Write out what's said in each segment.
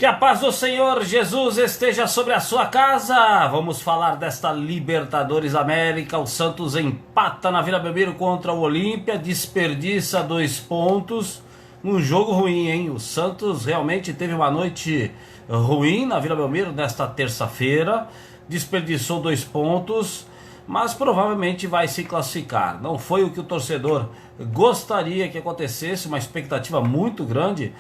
Que a paz do Senhor Jesus esteja sobre a sua casa. Vamos falar desta Libertadores América. O Santos empata na Vila Belmiro contra o Olímpia, desperdiça 2 pontos. Um jogo ruim, hein? O Santos realmente teve uma noite ruim na Vila Belmiro nesta terça-feira. Desperdiçou 2 pontos, mas provavelmente vai se classificar. Não foi o que o torcedor gostaria que acontecesse, uma expectativa muito grande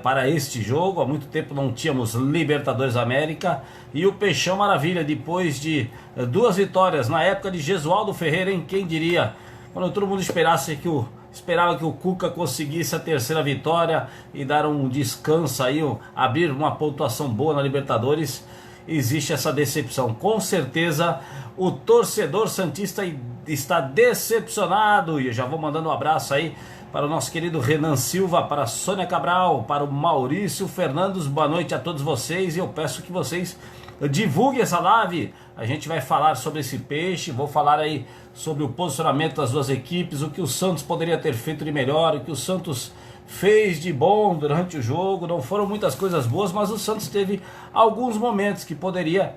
para este jogo. Há muito tempo não tínhamos Libertadores América. E o Peixão Maravilha, depois de 2 vitórias na época de Jesualdo Ferreira, hein? Quem diria, quando todo mundo esperava que o Cuca conseguisse a 3ª vitória e dar um descanso aí, abrir uma pontuação boa na Libertadores, existe essa decepção. Com certeza o torcedor santista está decepcionado. E eu já vou mandando um abraço aí para o nosso querido Renan Silva, para a Sônia Cabral, para o Maurício Fernandes. Boa noite a todos vocês, e eu peço que vocês divulguem essa live. A gente vai falar sobre esse peixe, vou falar aí sobre o posicionamento das duas equipes, o que o Santos poderia ter feito de melhor, o que o Santos fez de bom durante o jogo. Não foram muitas coisas boas, mas o Santos teve alguns momentos que poderia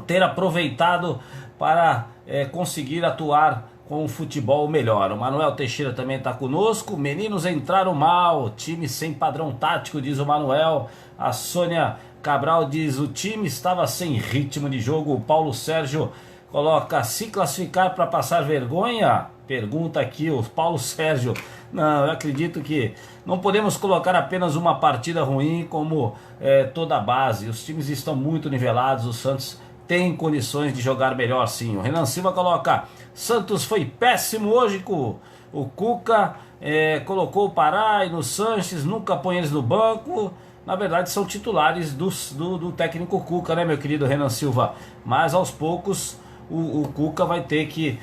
ter aproveitado para conseguir atuar com o futebol melhor. O Manuel Teixeira também está conosco. Meninos entraram mal, time sem padrão tático, diz o Manuel. A Sônia Cabral diz: o time estava sem ritmo de jogo. O Paulo Sérgio coloca: se classificar para passar vergonha? Pergunta aqui o Paulo Sérgio. Não, eu acredito que não podemos colocar apenas uma partida ruim como toda a base. Os times estão muito nivelados. O Santos tem condições de jogar melhor, sim. O Renan Silva coloca: Santos foi péssimo hoje com o Cuca, colocou o Pará e no Sanches, nunca põe eles no banco. Na verdade são titulares do técnico Cuca, né, meu querido Renan Silva? Mas aos poucos o Cuca vai ter que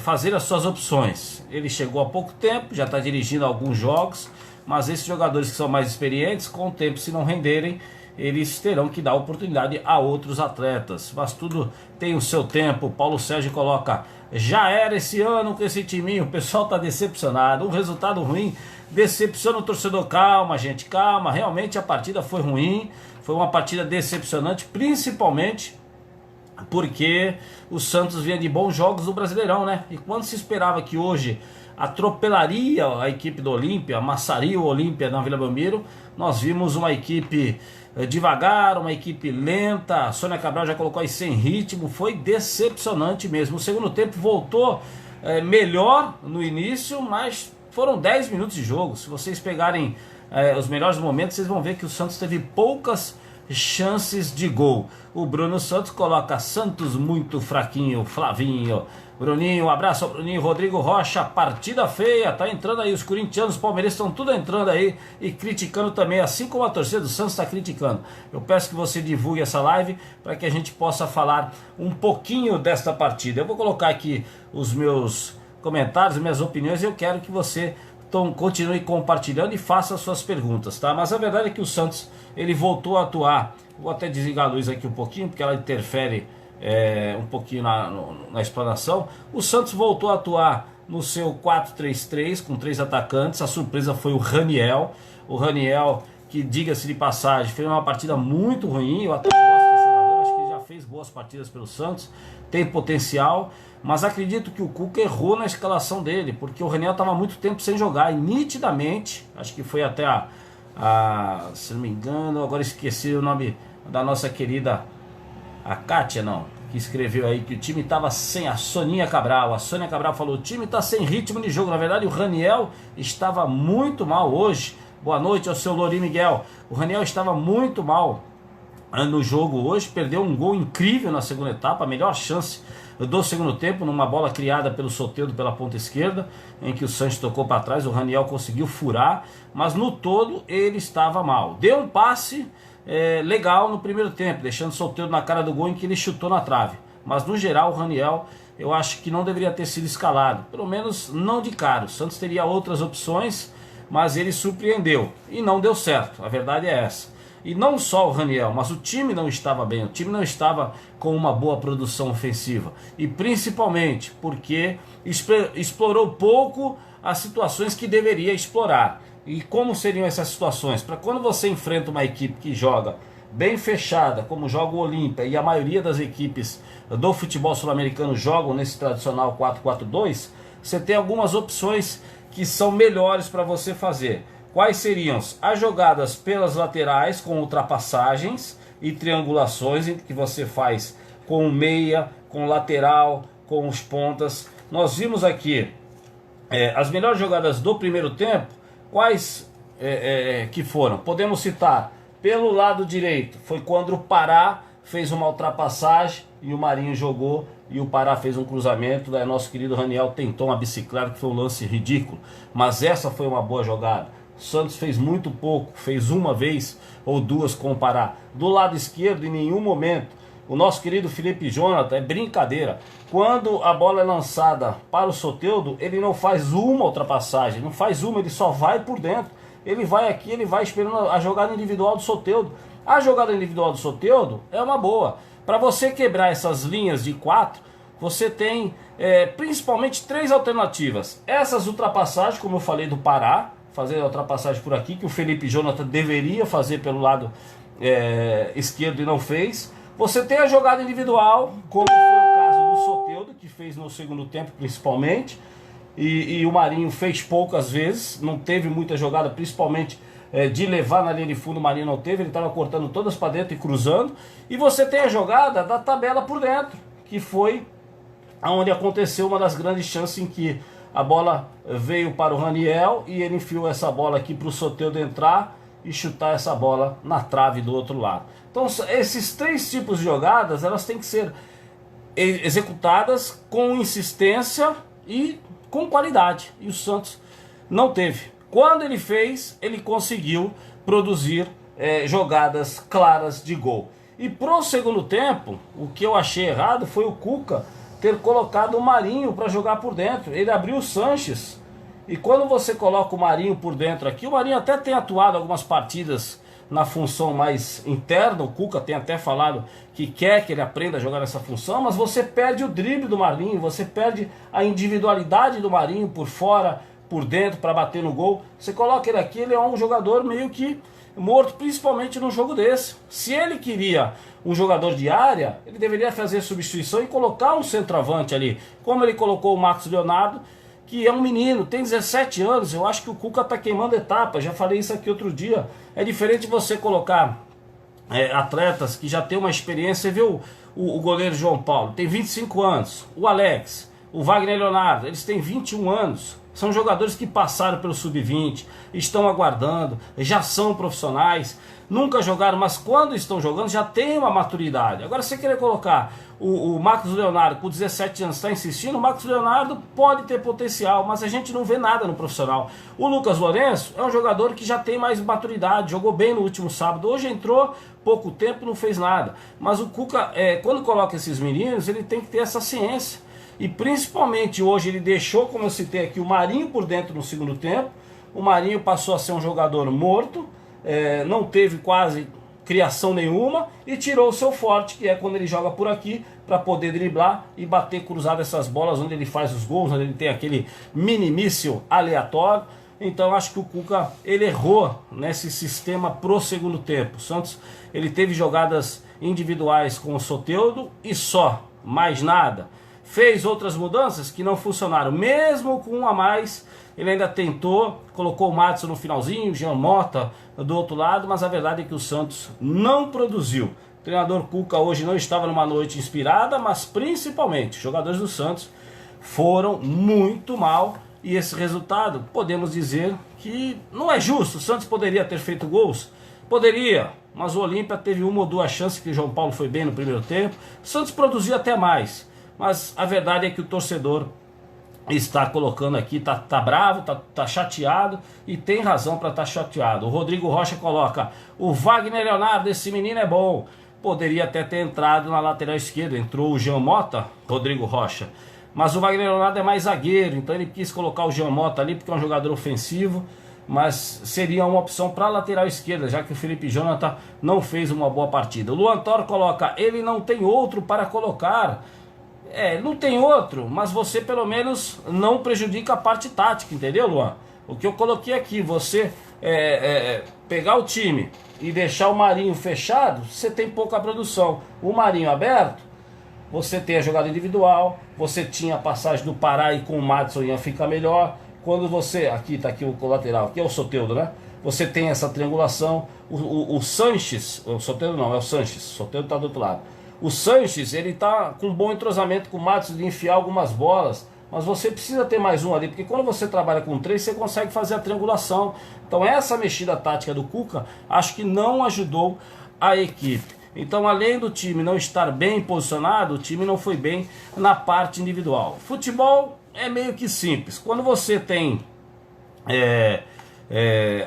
fazer as suas opções. Ele chegou há pouco tempo, já está dirigindo alguns jogos, mas esses jogadores que são mais experientes, com o tempo, se não renderem, eles terão que dar oportunidade a outros atletas. Mas tudo tem o seu tempo. Paulo Sérgio coloca: já era esse ano com esse timinho. O pessoal está decepcionado. Um resultado ruim decepciona o torcedor. Calma, gente, calma. Realmente a partida foi ruim. Foi uma partida decepcionante, principalmente porque o Santos vinha de bons jogos do Brasileirão, né? E quando se esperava que hoje atropelaria a equipe do Olímpia, amassaria o Olímpia na Vila Belmiro, nós vimos uma equipe devagar, uma equipe lenta. A Sônia Cabral já colocou aí sem ritmo. Foi decepcionante mesmo. O segundo tempo voltou melhor no início, mas foram 10 minutos de jogo. Se vocês pegarem os melhores momentos, vocês vão ver que o Santos teve poucas chances de gol. O Bruno Santos coloca: Santos muito fraquinho, Flavinho. Bruninho, um abraço ao Bruninho. Rodrigo Rocha: partida feia, tá entrando aí os corintianos, os palmeirenses estão tudo entrando aí e criticando também, assim como a torcida do Santos está criticando. Eu peço que você divulgue essa live para que a gente possa falar um pouquinho desta partida. Eu vou colocar aqui os meus comentários, minhas opiniões, e eu quero que você continue compartilhando e faça suas perguntas, tá? Mas a verdade é que o Santos, ele voltou a atuar. Vou até desligar a luz aqui um pouquinho, porque ela interfere um pouquinho na explanação. O Santos voltou a atuar no seu 4-3-3 com 3 atacantes. A surpresa foi o Raniel. O Raniel, que, diga-se de passagem, fez uma partida muito ruim. Eu até gosto desse jogador, acho que ele já fez boas partidas pelo Santos, tem potencial, mas acredito que o Cuca errou na escalação dele, porque o Raniel estava muito tempo sem jogar e nitidamente, acho que foi até se não me engano, agora esqueci o nome da nossa querida, a Kátia, que escreveu aí que o time estava sem, a Soninha Cabral. A Sônia Cabral falou: o time está sem ritmo de jogo. Na verdade, o Raniel estava muito mal hoje. Boa noite ao seu Lori Miguel. O Raniel estava muito mal no jogo hoje, perdeu um gol incrível na segunda etapa, a melhor chance do segundo tempo, numa bola criada pelo Soteldo pela ponta esquerda, em que o Sanches tocou para trás. O Raniel conseguiu furar, mas no todo ele estava mal. Deu um passe legal no primeiro tempo, deixando o Soteldo na cara do gol, em que ele chutou na trave. Mas no geral o Raniel, eu acho que não deveria ter sido escalado, pelo menos não de cara. O Santos teria outras opções, mas ele surpreendeu e não deu certo, a verdade é essa. E não só o Raniel, mas o time não estava bem, o time não estava com uma boa produção ofensiva. E principalmente porque explorou pouco as situações que deveria explorar. E como seriam essas situações? Para quando você enfrenta uma equipe que joga bem fechada, como joga o Olímpia, e a maioria das equipes do futebol sul-americano jogam nesse tradicional 4-4-2, você tem algumas opções que são melhores para você fazer. Quais seriam? As jogadas pelas laterais, com ultrapassagens e triangulações, que você faz com o meia, com o lateral, com os pontas. Nós vimos aqui as melhores jogadas do primeiro tempo. Quais que foram? Podemos citar pelo lado direito, foi quando o Pará fez uma ultrapassagem e o Marinho jogou e o Pará fez um cruzamento, daí nosso querido Raniel tentou uma bicicleta, que foi um lance ridículo, mas essa foi uma boa jogada. O Santos fez muito pouco, fez uma vez ou duas com o Pará. Do lado esquerdo, em nenhum momento. O nosso querido Felipe Jonathan, é brincadeira. Quando a bola é lançada para o Soteldo, ele não faz uma ultrapassagem, não faz uma, ele só vai por dentro. Ele vai aqui, ele vai esperando a jogada individual do Soteldo. A jogada individual do Soteldo é uma boa. Para você quebrar essas linhas de 4, você tem principalmente 3 alternativas. Essas ultrapassagens, como eu falei do Pará, fazer a ultrapassagem por aqui, que o Felipe Jonathan deveria fazer pelo lado esquerdo e não fez. Você tem a jogada individual, como foi o caso do Soteldo, que fez no segundo tempo principalmente, e o Marinho fez poucas vezes, não teve muita jogada, principalmente de levar na linha de fundo. O Marinho não teve, ele estava cortando todas para dentro e cruzando. E você tem a jogada da tabela por dentro, que foi onde aconteceu uma das grandes chances em que a bola veio para o Raniel e ele enfiou essa bola aqui para o Soteldo entrar e chutar essa bola na trave do outro lado. Então esses 3 tipos de jogadas, elas têm que ser executadas com insistência e com qualidade, e o Santos não teve. Quando ele fez, ele conseguiu produzir jogadas claras de gol. E pro segundo tempo, o que eu achei errado foi o Cuca ter colocado o Marinho para jogar por dentro. Ele abriu o Sanches, e quando você coloca o Marinho por dentro aqui, o Marinho até tem atuado algumas partidas na função mais interna. O Cuca tem até falado que quer que ele aprenda a jogar nessa função, mas você perde o drible do Marinho, você perde a individualidade do Marinho por fora, por dentro, para bater no gol. Você coloca ele aqui, ele é um jogador meio que morto, principalmente num jogo desse. Se ele queria um jogador de área, ele deveria fazer substituição e colocar um centroavante ali, como ele colocou o Marcos Leonardo, que é um menino, tem 17 anos. Eu acho que o Cuca está queimando etapas, já falei isso aqui outro dia. É diferente você colocar atletas que já tem uma experiência. Você vê o goleiro João Paulo, tem 25 anos, o Alex, o Wagner Leonardo, eles têm 21 anos. São jogadores que passaram pelo sub-20, estão aguardando, já são profissionais, nunca jogaram, mas quando estão jogando já tem uma maturidade. Agora, se você querer colocar o Marcos Leonardo com 17 anos, está insistindo, o Marcos Leonardo pode ter potencial, mas a gente não vê nada no profissional. O Lucas Lourenço é um jogador que já tem mais maturidade, jogou bem no último sábado, hoje entrou pouco tempo, não fez nada. Mas o Cuca, quando coloca esses meninos, ele tem que ter essa ciência. E principalmente hoje ele deixou, como eu citei aqui, o Marinho por dentro no segundo tempo. O Marinho passou a ser um jogador morto, não teve quase criação nenhuma, e tirou o seu forte, que é quando ele joga por aqui, para poder driblar e bater cruzado essas bolas, onde ele faz os gols, onde ele tem aquele mini míssil aleatório. Então acho que o Cuca, ele errou nesse sistema pro segundo tempo. O Santos, ele teve jogadas individuais com o Soteldo e só, mais nada. Fez outras mudanças que não funcionaram, mesmo com um a mais. Ele ainda tentou, colocou o Matos no finalzinho, o Jean Mota do outro lado, mas a verdade é que o Santos não produziu. O treinador Cuca hoje não estava numa noite inspirada, mas principalmente os jogadores do Santos foram muito mal. E esse resultado, podemos dizer que não é justo. O Santos poderia ter feito gols? Poderia, mas o Olímpia teve uma ou duas chances, que o João Paulo foi bem no primeiro tempo. O Santos produziu até mais. Mas a verdade é que o torcedor está colocando aqui, tá bravo, tá chateado, e tem razão para estar chateado. O Rodrigo Rocha coloca: o Wagner Leonardo, esse menino é bom. Poderia até ter entrado na lateral esquerda, entrou o Jean Mota, Rodrigo Rocha. Mas o Wagner Leonardo é mais zagueiro, então ele quis colocar o Jean Mota ali porque é um jogador ofensivo, mas seria uma opção para a lateral esquerda, já que o Felipe Jonathan não fez uma boa partida. O Luan Toro coloca: ele não tem outro para colocar. Não tem outro, mas você pelo menos não prejudica a parte tática, entendeu, Luan? O que eu coloquei aqui, você pegar o time e deixar o Marinho fechado, você tem pouca produção. O Marinho aberto, você tem a jogada individual, você tinha a passagem do Pará e com o Madison ia ficar melhor. Quando você, aqui tá aqui o colateral, aqui é o Soteldo, né? Você tem essa triangulação, o Sanches, o Soteldo não, é o Sanches, o Soteldo tá do outro lado. O Sanches, ele tá com um bom entrosamento com o Madison de enfiar algumas bolas, mas você precisa ter mais um ali, porque quando você trabalha com 3, você consegue fazer a triangulação. Então essa mexida tática do Cuca, acho que não ajudou a equipe. Então, além do time não estar bem posicionado, o time não foi bem na parte individual. Futebol é meio que simples. Quando você tem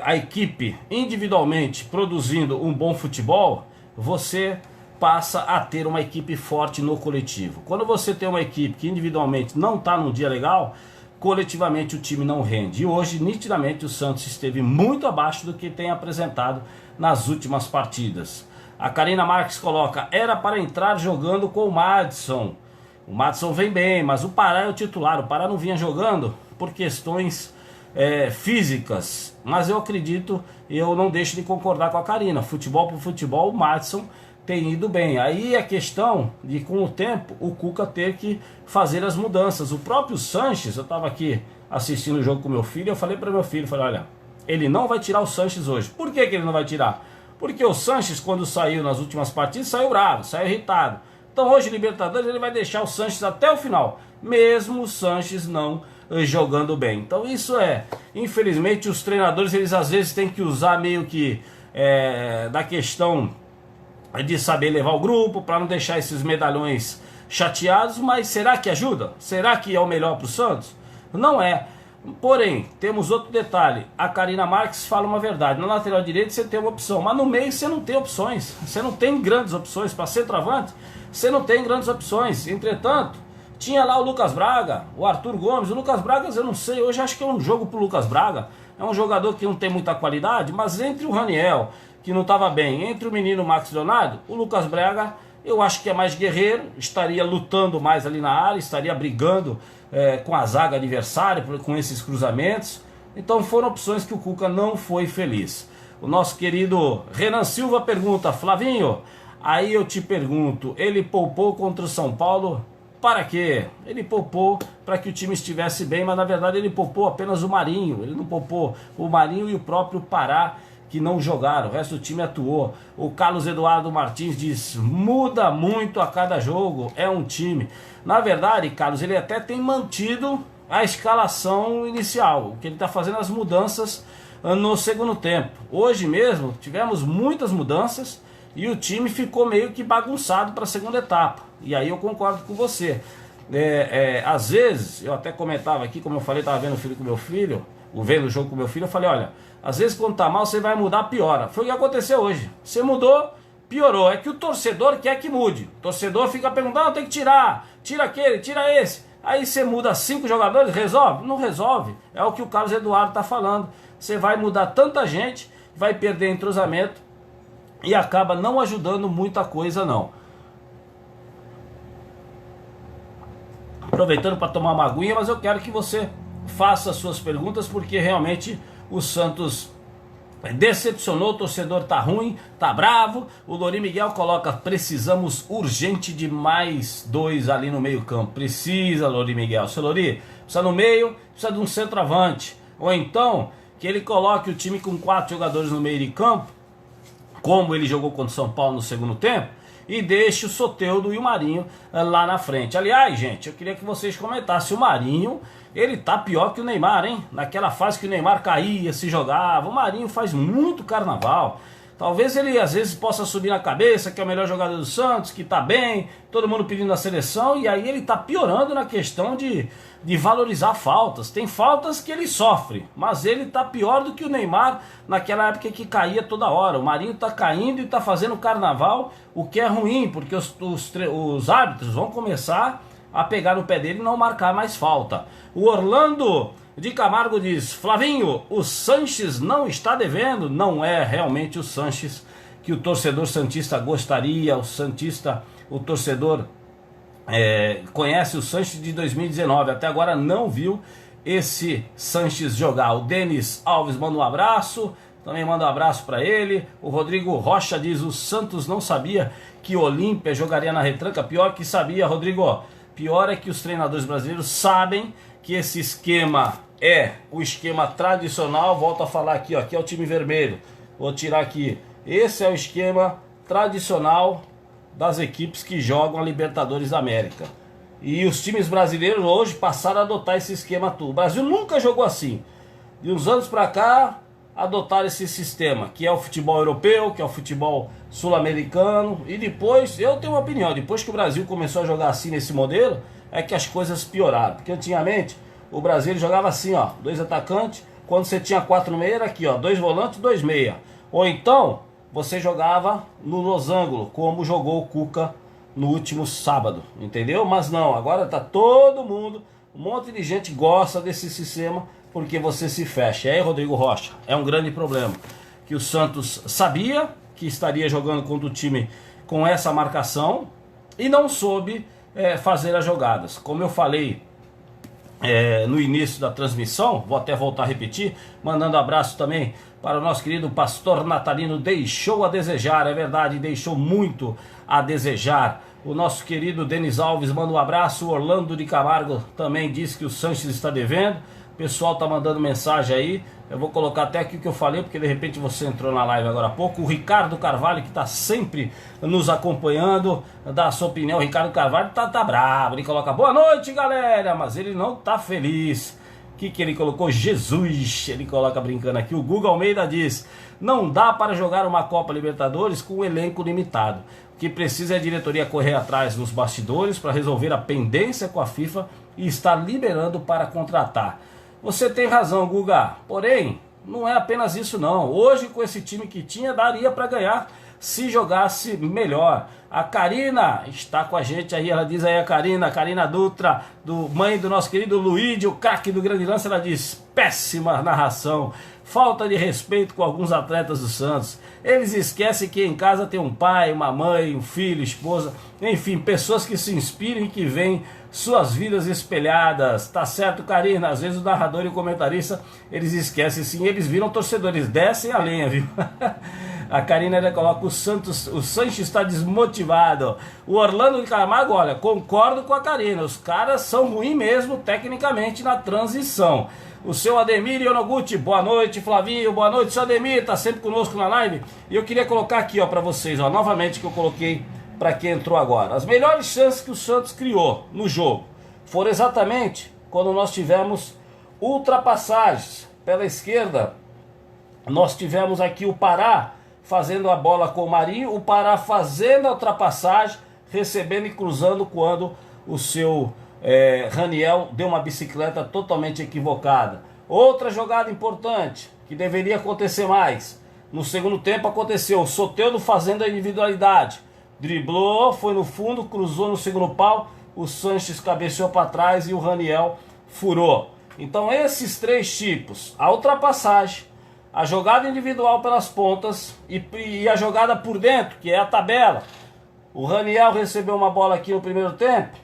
a equipe individualmente produzindo um bom futebol, você passa a ter uma equipe forte no coletivo. Quando você tem uma equipe que individualmente não está num dia legal, coletivamente o time não rende. E hoje, nitidamente, o Santos esteve muito abaixo do que tem apresentado nas últimas partidas. A Karina Marques coloca, era para entrar jogando com o Madison. O Madison vem bem, mas o Pará é o titular. O Pará não vinha jogando por questões físicas. Mas eu acredito, eu não deixo de concordar com a Karina. Futebol por futebol, o Madison tem ido bem. Aí a questão de, com o tempo, o Cuca ter que fazer as mudanças. O próprio Sanches, eu estava aqui assistindo o jogo com meu filho, eu falei para meu filho, falei, olha, ele não vai tirar o Sanches hoje. Por que ele não vai tirar? Porque o Sanches, quando saiu nas últimas partidas, saiu bravo, saiu irritado. Então hoje, Libertadores, ele vai deixar o Sanches até o final, mesmo o Sanches não jogando bem. Então isso infelizmente, os treinadores, eles às vezes têm que usar meio que da questão de saber levar o grupo, para não deixar esses medalhões chateados, mas será que ajuda? Será que é o melhor para o Santos? Não é. Porém, temos outro detalhe, a Karina Marques fala uma verdade, na lateral direita você tem uma opção, mas no meio você não tem opções, você não tem grandes opções, para centroavante você não tem grandes opções. Entretanto, tinha lá o Lucas Braga, o Arthur Gomes. O Lucas Braga, eu não sei, hoje acho que é um jogo pro Lucas Braga, é um jogador que não tem muita qualidade, mas entre o Raniel, que não estava bem, entre o menino Max Leonardo, o Lucas Braga, eu acho que é mais guerreiro, estaria lutando mais ali na área, estaria brigando com a zaga adversária, com esses cruzamentos. Então foram opções que o Cuca não foi feliz. O nosso querido Renan Silva pergunta, Flavinho, aí eu te pergunto, ele poupou contra o São Paulo para quê? Ele poupou para que o time estivesse bem, mas na verdade ele poupou apenas o Marinho, ele não poupou o Marinho e o próprio Pará, que não jogaram, o resto do time atuou. O Carlos Eduardo Martins diz, muda muito a cada jogo, é um time. Na verdade, Carlos, ele até tem mantido a escalação inicial, o que ele está fazendo as mudanças no segundo tempo. Hoje mesmo tivemos muitas mudanças e o time ficou meio que bagunçado para a segunda etapa. E aí eu concordo com você. Às vezes, eu até comentava aqui, como eu falei, estava vendo o jogo com meu filho, eu falei, olha, às vezes quando tá mal você vai mudar, piora. Foi o que aconteceu hoje. Você mudou, piorou. É que o torcedor quer que mude. O torcedor fica perguntando, não, tem que tirar. Tira aquele, tira esse. Aí você muda 5 jogadores, resolve? Não resolve. É o que o Carlos Eduardo tá falando. Você vai mudar tanta gente, vai perder entrosamento e acaba não ajudando muita coisa não. Aproveitando para tomar uma aguinha, mas eu quero que você faça as suas perguntas, porque realmente o Santos decepcionou, o torcedor tá ruim, tá bravo. O Lori Miguel coloca, precisamos urgente de mais 2 ali no meio campo. Precisa, Lori Miguel. Seu Lori, precisa no meio, precisa de um centroavante. Ou então, que ele coloque o time com 4 jogadores no meio de campo, como ele jogou contra o São Paulo no segundo tempo, e deixe o Soteldo e o Marinho lá na frente. Aliás, gente, eu queria que vocês comentassem, o Marinho, ele tá pior que o Neymar, hein? Naquela fase que o Neymar caía, se jogava, o Marinho faz muito carnaval. Talvez ele às vezes possa subir na cabeça que é o melhor jogador do Santos, que tá bem, todo mundo pedindo a seleção, e aí ele tá piorando na questão de valorizar faltas. Tem faltas que ele sofre, mas ele tá pior do que o Neymar naquela época que caía toda hora. O Marinho tá caindo e tá fazendo carnaval, o que é ruim, porque os árbitros vão começar a pegar no pé dele e não marcar mais falta. O Orlando de Camargo diz, Flavinho, o Sanches não está devendo. Não é realmente o Sanches que o torcedor santista gostaria. O torcedor conhece o Sanches de 2019, até agora não viu esse Sanches jogar. O Denis Alves manda um abraço, também manda um abraço para ele. O Rodrigo Rocha diz: o Santos não sabia que o Olímpia jogaria na retranca. Pior que sabia, Rodrigo. Pior é que os treinadores brasileiros sabem que esse esquema é o esquema tradicional. Volto a falar aqui, ó, aqui é o time vermelho. Vou tirar aqui. Esse é o esquema tradicional das equipes que jogam a Libertadores da América. E os times brasileiros hoje passaram a adotar esse esquema tudo. O Brasil nunca jogou assim. De uns anos para cá, adotaram esse sistema, que é o futebol europeu, que é o futebol sul-americano. E depois, eu tenho uma opinião, depois que o Brasil começou a jogar assim nesse modelo, é que as coisas pioraram. Porque antigamente, o Brasil jogava assim, ó, 2 atacantes. Quando você tinha 4 meia, era aqui, ó, 2 volantes, 2 meia. Ou então, você jogava no losango, como jogou o Cuca no último sábado, entendeu? Mas não, agora tá todo mundo, um monte de gente gosta desse sistema, porque você se fecha. E aí, Rodrigo Rocha, é um grande problema, que o Santos sabia que estaria jogando contra o time com essa marcação e não soube fazer as jogadas. Como eu falei no início da transmissão, vou até voltar a repetir, mandando abraço também para o nosso querido pastor Natalino. Deixou a desejar, é verdade, deixou muito a desejar. O nosso querido Denis Alves manda um abraço. O Orlando de Camargo também disse que o Sanches está devendo. O pessoal tá mandando mensagem aí. Eu vou colocar até aqui o que eu falei, porque de repente você entrou na live agora há pouco. O Ricardo Carvalho, que está sempre nos acompanhando, dá a sua opinião. O Ricardo Carvalho tá bravo. Ele coloca: boa noite, galera, mas ele não tá feliz. O que ele colocou? Jesus, ele coloca brincando aqui. O Guga Almeida diz: não dá para jogar uma Copa Libertadores com um elenco limitado. O que precisa é a diretoria correr atrás nos bastidores para resolver a pendência com a FIFA e estar liberando para contratar. Você tem razão, Guga, porém, não é apenas isso não. Hoje, com esse time que tinha, daria para ganhar se jogasse melhor. A Karina está com a gente aí, ela diz aí, a Karina Dutra, mãe do nosso querido Luigi, o craque do Grande Lance, ela diz: péssima narração, falta de respeito com alguns atletas do Santos. Eles esquecem que em casa tem um pai, uma mãe, um filho, esposa, enfim, pessoas que se inspiram e que veem suas vidas espelhadas. Tá certo, Karina? Às vezes o narrador e o comentarista, eles esquecem sim, eles viram torcedores, descem a lenha, viu? A Karina ainda coloca: o Sanches está desmotivado. O Orlando de Camargo, olha, concordo com a Karina, os caras são ruins mesmo tecnicamente na transição. O seu Ademir Yonoguchi, boa noite, Flavinho, boa noite, seu Ademir, tá sempre conosco na live. E eu queria colocar aqui, ó, para vocês, ó, novamente, que eu coloquei para quem entrou agora. As melhores chances que o Santos criou no jogo foram exatamente quando nós tivemos ultrapassagens pela esquerda. Nós tivemos aqui o Pará fazendo a bola com o Marinho, o Pará fazendo a ultrapassagem, recebendo e cruzando quando o seu Raniel deu uma bicicleta totalmente equivocada. Outra jogada importante, que deveria acontecer mais, no segundo tempo aconteceu: o Soteldo fazendo a individualidade, driblou, foi no fundo, cruzou no segundo pau, o Sanches cabeceou para trás e o Raniel furou. Então esses três tipos, a ultrapassagem, a jogada individual pelas pontas e a jogada por dentro, que é a tabela. O Raniel recebeu uma bola aqui no primeiro tempo,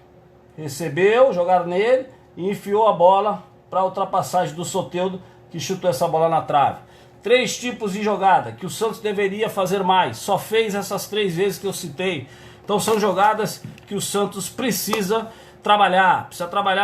recebeu, jogaram nele e enfiou a bola para a ultrapassagem do Soteldo, que chutou essa bola na trave. Três tipos de jogada que o Santos deveria fazer mais, só fez essas 3 vezes que eu citei. Então são jogadas que o Santos precisa trabalhar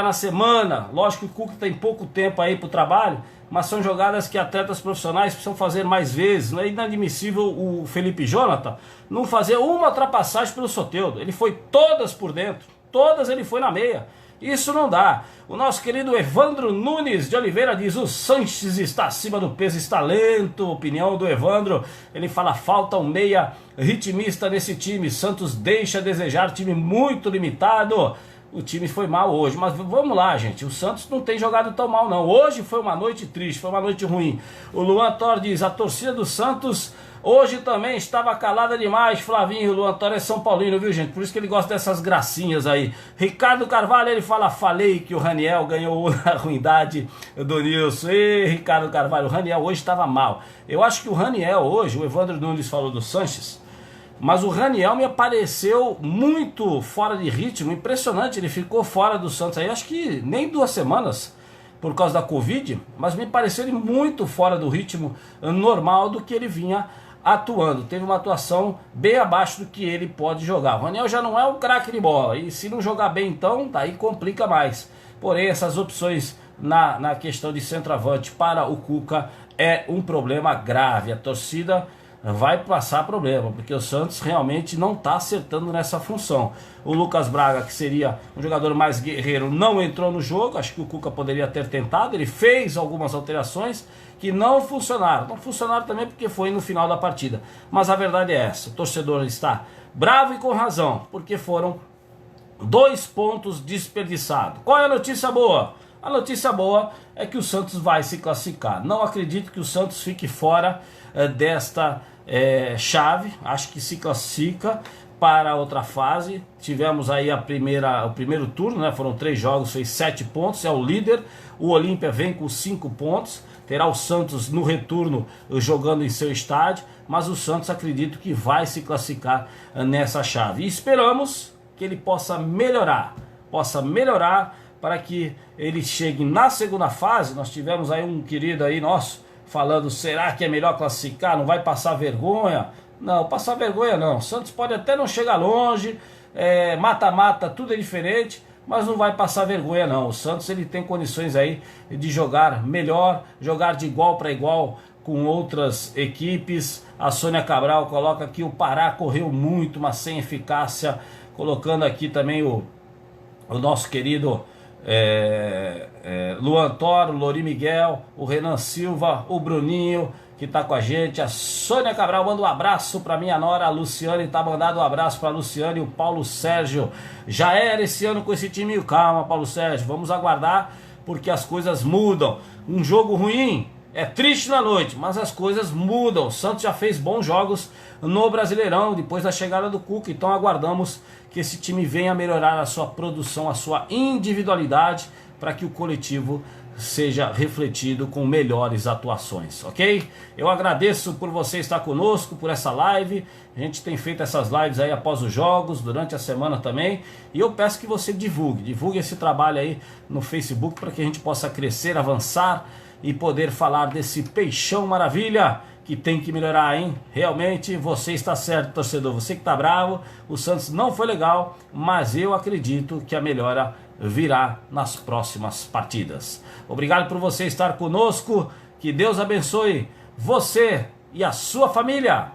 na semana. Lógico que o Cuca tem pouco tempo aí para o trabalho, mas são jogadas que atletas profissionais precisam fazer mais vezes. Não é inadmissível o Felipe Jonathan não fazer uma ultrapassagem pelo Soteldo. Ele foi todas por dentro, todas ele foi na meia. Isso não dá. O nosso querido Evandro Nunes de Oliveira diz: o Sanches está acima do peso, está lento. Opinião do Evandro. Ele fala: falta um meia ritmista nesse time. Santos deixa a desejar, time muito limitado. O time foi mal hoje, mas vamos lá, gente, o Santos não tem jogado tão mal não. Hoje foi uma noite triste, foi uma noite ruim. O Luan Thor diz: a torcida do Santos hoje também estava calada demais. Flavinho, o Luan Thor é São Paulino, viu, gente? Por isso que ele gosta dessas gracinhas aí. Ricardo Carvalho, ele fala: falei que o Raniel ganhou a ruindade do Nilson. Ei, Ricardo Carvalho, o Raniel hoje estava mal. Eu acho que o Raniel hoje, o Evandro Nunes falou do Sanches, mas o Raniel me apareceu muito fora de ritmo, impressionante. Ele ficou fora do Santos aí, acho que nem 2 semanas. por causa da Covid, mas me pareceu ele muito fora do ritmo normal do que ele vinha atuando. Teve uma atuação bem abaixo do que ele pode jogar. O Raniel já não é um craque de bola, e se não jogar bem então, daí complica mais. Porém, essas opções na questão de centroavante para o Cuca é um problema grave. A torcida vai passar problema, porque o Santos realmente não está acertando nessa função. O Lucas Braga, que seria um jogador mais guerreiro, não entrou no jogo. Acho que o Cuca poderia ter tentado. Ele fez algumas alterações que não funcionaram. Não funcionaram também porque foi no final da partida. Mas a verdade é essa: o torcedor está bravo e com razão, porque foram 2 pontos desperdiçados. Qual é a notícia boa? A notícia boa é que o Santos vai se classificar. Não acredito que o Santos fique fora desta chave. Acho que se classifica para outra fase. Tivemos aí o primeiro turno, né? Foram 3 jogos, fez 7 pontos, é o líder. O Olímpia vem com 5 pontos. Terá o Santos no retorno jogando em seu estádio, mas o Santos acredito que vai se classificar nessa chave. E esperamos que ele possa melhorar para que ele chegue na segunda fase. Nós tivemos aí um querido aí nosso falando: será que é melhor classificar? Não vai passar vergonha? Não, passar vergonha não. O Santos pode até não chegar longe, mata-mata, tudo é diferente, mas não vai passar vergonha não. O Santos ele tem condições aí de jogar melhor, jogar de igual para igual com outras equipes. A Sônia Cabral coloca aqui: o Pará correu muito, mas sem eficácia. Colocando aqui também o nosso querido Luan Toro, Lori Miguel, o Renan Silva, o Bruninho, que tá com a gente. A Sônia Cabral manda um abraço para minha nora, a Luciane tá mandando um abraço para a Luciane. E o Paulo Sérgio: já era esse ano com esse time. Calma, Paulo Sérgio, vamos aguardar, porque as coisas mudam. Um jogo ruim é triste na noite, mas as coisas mudam. O Santos já fez bons jogos no Brasileirão depois da chegada do Cuca, então aguardamos que esse time venha melhorar a sua produção, a sua individualidade, para que o coletivo seja refletido com melhores atuações, ok? Eu agradeço por você estar conosco, por essa live. A gente tem feito essas lives aí após os jogos, durante a semana também, e eu peço que você divulgue esse trabalho aí no Facebook, para que a gente possa crescer, avançar e poder falar desse peixão maravilha que tem que melhorar, hein? Realmente você está certo, torcedor. Você que está bravo, o Santos não foi legal, mas eu acredito que a melhora virá nas próximas partidas. Obrigado por você estar conosco. Que Deus abençoe você e a sua família.